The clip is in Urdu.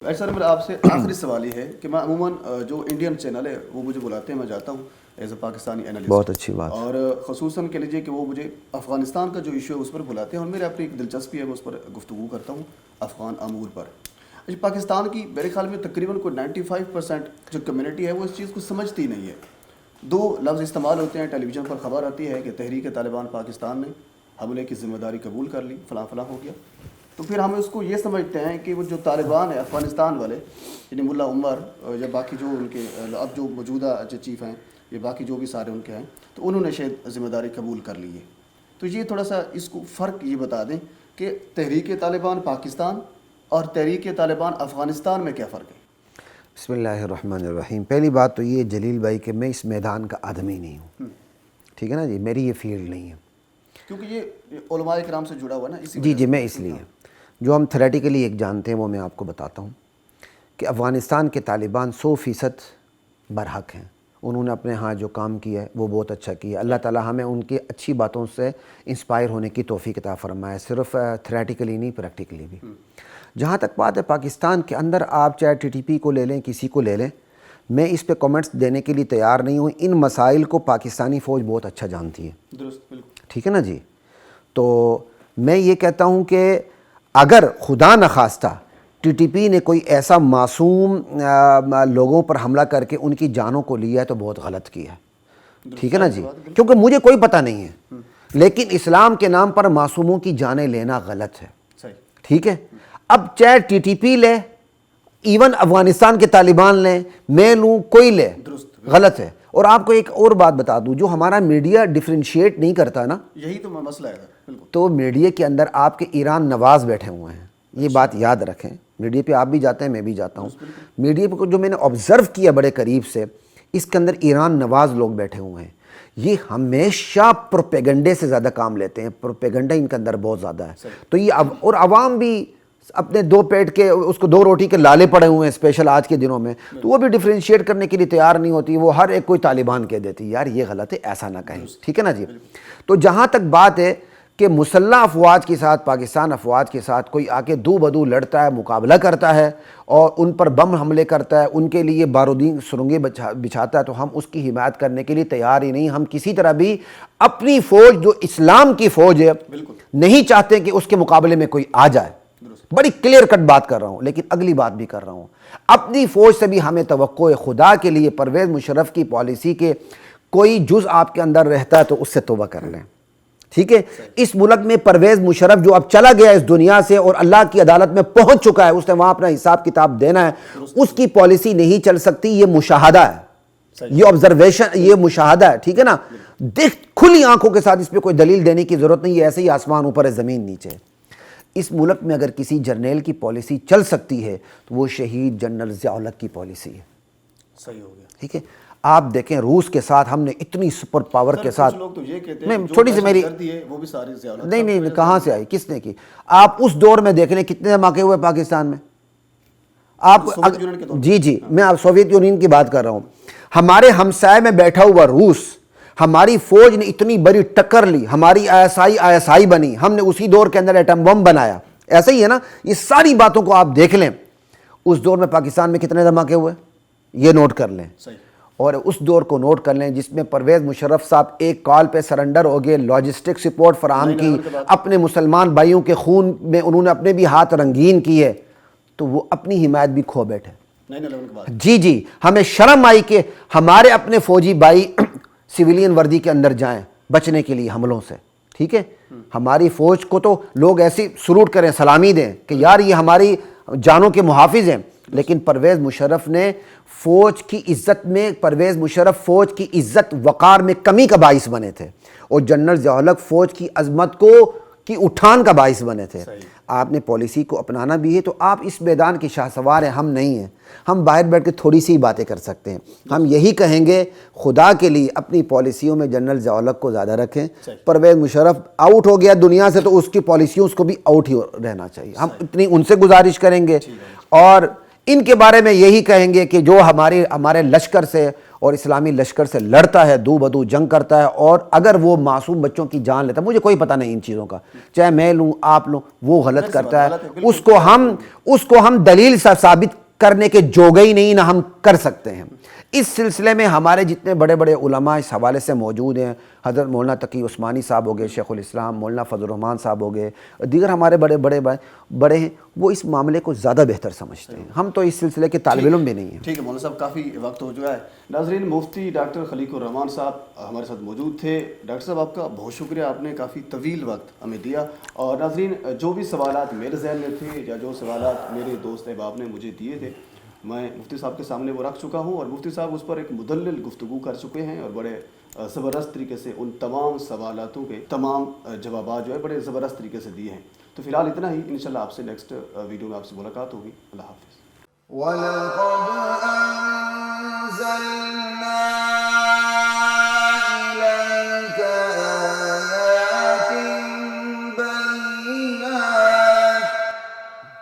سر میرا آپ سے آخری سوال یہ ہے کہ میں عموماً جو انڈین چینل ہے وہ مجھے بلاتے ہیں، میں جاتا ہوں ایز اے پاکستانی اینالسٹ. بہت اچھی بات. اور خصوصاً کہہ لیجیے کہ وہ مجھے افغانستان کا جو ایشو ہے اس پر بلاتے ہیں اور میرے اپنی ایک دلچسپی ہے، میں اس پر گفتگو کرتا ہوں افغان امور پر. پاکستان کی میرے خیال میں تقریباً کوئی 95% جو کمیونٹی ہے وہ اس چیز کو سمجھتی نہیں ہے. دو لفظ استعمال ہوتے ہیں، ٹیلی ویژن پر خبر آتی ہے کہ تحریک طالبان پاکستان نے حملے کی ذمہ داری قبول کر لی، فلاں فلاں ہو گیا. تو پھر ہم اس کو یہ سمجھتے ہیں کہ وہ جو طالبان ہیں افغانستان والے، یعنی ملا عمر یا باقی جو ان کے اب جو موجودہ چیف ہیں، یہ باقی جو بھی سارے ان کے ہیں، تو انہوں نے شاید ذمہ داری قبول کر لی ہے. تو یہ تھوڑا سا اس کو فرق یہ بتا دیں کہ تحریک طالبان پاکستان اور تحریک طالبان افغانستان میں کیا فرق ہے؟ بسم اللہ الرحمن الرحیم. پہلی بات تو یہ جلیل بھائی کہ میں اس میدان کا آدمی نہیں ہوں، ٹھیک ہے نا جی، میری یہ فیلڈ نہیں ہے کیونکہ یہ علماء کرام سے جڑا ہوا ہے نا، اسی جی میں اس لیے جو ہم تھیوریٹیکلی ایک جانتے ہیں وہ میں آپ کو بتاتا ہوں کہ افغانستان کے طالبان 100% برحق ہیں. انہوں نے اپنے ہاں جو کام کیا ہے وہ بہت اچھا کیا. اللہ تعالیٰ ہمیں ان کی اچھی باتوں سے انسپائر ہونے کی توفیق عطا فرمائے، صرف تھیوریٹیکلی نہیں پریکٹیکلی بھی. جہاں تک بات ہے پاکستان کے اندر، آپ چاہے ٹی ٹی پی کو لے لیں، کسی کو لے لیں، میں اس پہ کامنٹس دینے کے لیے تیار نہیں ہوں. ان مسائل کو پاکستانی فوج بہت اچھا جانتی ہے، درست، بالکل ٹھیک ہے نا جی. تو میں یہ کہتا ہوں کہ اگر خدا نخواستہ ٹی ٹی پی نے کوئی ایسا معصوم لوگوں پر حملہ کر کے ان کی جانوں کو لیا ہے تو بہت غلط کیا ہے، ٹھیک ہے نا جی، کیونکہ مجھے کوئی پتہ نہیں ہے، لیکن اسلام کے نام پر معصوموں کی جانیں لینا غلط ہے، ٹھیک ہے. اب چاہے ٹی ٹی پی لے، ایون افغانستان کے طالبان لیں، میں لوں، کوئی لے، غلط ہے. اور آپ کو ایک اور بات بتا دوں، جو ہمارا میڈیا ڈفرینشیٹ نہیں کرتا نا، یہی تو مسئلہ ہے. تو میڈیا کے اندر آپ کے ایران نواز بیٹھے ہوئے ہیں، یہ بات یاد رکھیں. میڈیا پہ آپ بھی جاتے ہیں، میں بھی جاتا ہوں. میڈیا پہ جو میں نے آبزرو کیا بڑے قریب سے، اس کے اندر ایران نواز لوگ بیٹھے ہوئے ہیں. یہ ہمیشہ پروپیگنڈے سے زیادہ کام لیتے ہیں، پروپیگنڈا ان کے اندر بہت زیادہ ہے. تو یہ اور عوام بھی اپنے دو پیٹ کے، اس کو دو روٹی کے لالے پڑے ہوئے ہیں اسپیشل آج کے دنوں میں، تو وہ بھی ڈفرینشیٹ کرنے کے لیے تیار نہیں ہوتی. وہ ہر ایک کوئی طالبان کہہ دیتی، یار یہ غلط ہے، ایسا نہ کہیں، ٹھیک ہے نا جی. تو جہاں تک بات ہے کہ مسلح افواج کے ساتھ، پاکستان افواج کے ساتھ کوئی آ کے دو بدو لڑتا ہے، مقابلہ کرتا ہے اور ان پر بم حملے کرتا ہے، ان کے لیے بارودین سرنگیں بچھاتا ہے، تو ہم اس کی حمایت کرنے کے لیے تیار ہی نہیں. ہم کسی طرح بھی اپنی فوج جو اسلام کی فوج ہے نہیں چاہتے کہ اس کے مقابلے میں کوئی آ جائے. بڑی کلیئر کٹ بات کر رہا ہوں، لیکن اگلی بات بھی کر رہا ہوں، اپنی فوج سے بھی ہمیں توقع ہے. خدا کے لیے پرویز مشرف کی پالیسی کے کوئی جز آپ کے اندر رہتا ہے تو اس سے توبہ کر لیں، ٹھیک ہے. اس ملک میں پرویز مشرف جو اب چلا گیا اس دنیا سے اور اللہ کی عدالت میں پہنچ چکا ہے، اس نے وہاں اپنا حساب کتاب دینا ہے، اس کی پالیسی نہیں چل سکتی. یہ مشاہدہ ہے، یہ آبزرویشن، یہ مشاہدہ ہے، ٹھیک ہے نا. کھلی آنکھوں کے ساتھ اس پہ کوئی دلیل دینے کی ضرورت نہیں ہے. ایسے ہی آسمان اوپر ہے، زمین نیچے. اس ملک میں اگر کسی جرنیل کی پالیسی چل سکتی ہے تو وہ شہید جنرل ضیاء الحق کی پالیسی ہے. صحیح ہو گیا، ٹھیک ہے. آپ دیکھیں روس کے ساتھ ہم نے اتنی سپر پاور کے ساتھ، لوگ تو یہ کہتے ہیں چھوٹی سی میری، وہ بھی ساری زیادہ نہیں کہاں سے آئی، کس نے کی؟ آپ اس دور میں دیکھ لیں کتنے دھماکے ہوئے پاکستان میں. آپ جی میں آپ سوویت یونین کی بات کر رہا ہوں. ہمارے ہمسائے میں بیٹھا ہوا روس، ہماری فوج نے اتنی بڑی ٹکر لی، ہماری ISI بنی، ہم نے اسی دور کے اندر ایٹم بم بنایا. ایسا ہی ہے نا. یہ ساری باتوں کو آپ دیکھ لیں، اس دور میں پاکستان میں کتنے دھماکے ہوئے، یہ نوٹ کر لیں. اور اس دور کو نوٹ کر لیں جس میں پرویز مشرف صاحب ایک کال پہ سرنڈر ہو گئے، لاجسٹک سپورٹ فراہم کی، اپنے مسلمان بھائیوں کے خون میں انہوں نے اپنے بھی ہاتھ رنگین کیے، تو وہ اپنی حمایت بھی کھو بیٹھے. جی ہمیں شرم آئی کہ ہمارے اپنے فوجی بھائی سویلین وردی کے اندر جائیں بچنے کے لیے حملوں سے، ٹھیک ہے. ہماری فوج کو تو لوگ ایسی سلوٹ کریں، سلامی دیں کہ یار یہ ہماری جانوں کے محافظ ہیں. لیکن پرویز مشرف نے فوج کی عزت میں، پرویز مشرف فوج کی عزت وقار میں کمی کا باعث بنے تھے، اور جنرل ضیاء الحق فوج کی عظمت کی اٹھان کا باعث بنے تھے. آپ نے پالیسی کو اپنانا بھی ہے. تو آپ اس میدان کے شاہ سوار ہیں، ہم نہیں ہیں. ہم باہر بیٹھ کے تھوڑی سی باتیں کر سکتے ہیں. ہم یہی کہیں گے خدا کے لیے اپنی پالیسیوں میں جنرل ضیاء الحق کو زیادہ رکھیں. پرویز مشرف آؤٹ ہو گیا دنیا سے تو اس کی پالیسیوں اس کو بھی آؤٹ ہی رہنا چاہیے. ہم اتنی ان سے گزارش کریں گے، اور ان کے بارے میں یہی کہیں گے کہ جو ہمارے لشکر سے اور اسلامی لشکر سے لڑتا ہے، دو بدو جنگ کرتا ہے، اور اگر وہ معصوم بچوں کی جان لیتا ہے، مجھے کوئی پتہ نہیں ان چیزوں کا، چاہے میں لوں آپ لوں، وہ غلط کرتا ہے، اس کو ہم دلیل ثابت کرنے کے جوگے ہی نہیں، نہ ہم کر سکتے ہیں۔ اس سلسلے میں ہمارے جتنے بڑے بڑے علماء اس حوالے سے موجود ہیں، حضرت مولانا تقی عثمانی صاحب ہو گئے، شیخ الاسلام مولانا فضل الرحمان صاحب ہو گئے، دیگر ہمارے بڑے ہیں، وہ اس معاملے کو زیادہ بہتر سمجھتے ہیں، ہم تو اس سلسلے کے طالب علم بھی نہیں ہیں۔ ٹھیک ہے مولانا صاحب، کافی وقت ہو چکا ہے۔ ناظرین، مفتی ڈاکٹر خلیق الرحمان صاحب ہمارے ساتھ موجود تھے۔ ڈاکٹر صاحب آپ کا بہت شکریہ، آپ نے کافی طویل وقت ہمیں دیا۔ اور ناظرین، جو بھی سوالات میرے ذہن میں تھے یا جو سوالات میرے دوست احباب نے مجھے دیے تھے، میں مفتی صاحب کے سامنے وہ رکھ چکا ہوں، اور مفتی صاحب اس پر ایک مدلل گفتگو کر چکے ہیں، اور بڑے زبردست طریقے سے ان تمام سوالاتوں کے تمام جوابات جو ہے بڑے زبردست طریقے سے دیے ہیں۔ تو فی الحال اتنا ہی، انشاءاللہ آپ سے نیکسٹ ویڈیو میں آپ سے ملاقات ہوگی۔ اللہ حافظ۔ وَلَقَدْ أَنزَلْنَا